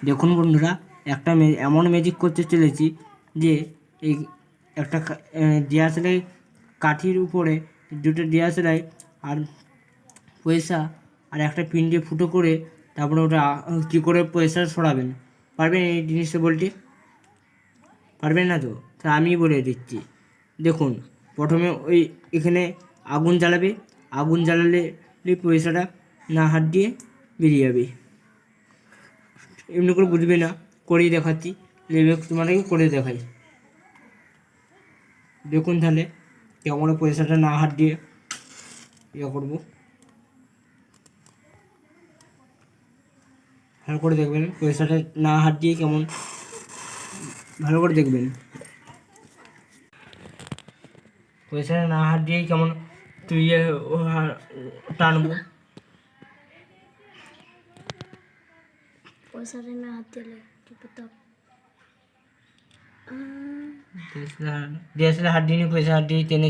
দেখুন বন্ধুরা, এমন ম্যাজিক করতে চলেছি যে এই একটা ডিয়াসেলাই কাঠির উপরে দুটো ডিয়াসেলাই আর পয়সা আর একটা পিন দিয়ে ফুটো করে তারপরে ওটা কী করে পয়সা সরাবেন, পারবেন এই জিনিসটা বলতে? পারবেন না তো? তা আমি বলে দিচ্ছি। দেখুন, প্রথমে ওই এখানে আগুন জ্বালাবে, আগুন জ্বালালে পয়সাটা না হাত দিয়ে বেরিয়ে যাবে। এমনি করে বুঝবে না, করেই দেখাচ্ছি। তোমাদেরকে করে দেখাই, দেখুন তাহলে কেমন পয়সাটা না হাত দিয়ে ইয়ে করবো। ভালো করে দেখবেন পয়সাটা না হাত দিয়ে কেমন, ভালো করে দেখবেন পয়সাটা না হাত দিয়েই কেমন তুই টানবো। পয়সাটা না হাত দিলে কি করতে ডিএসএলআর হাত দিয়ে পয়সা হাত দিয়ে টেনে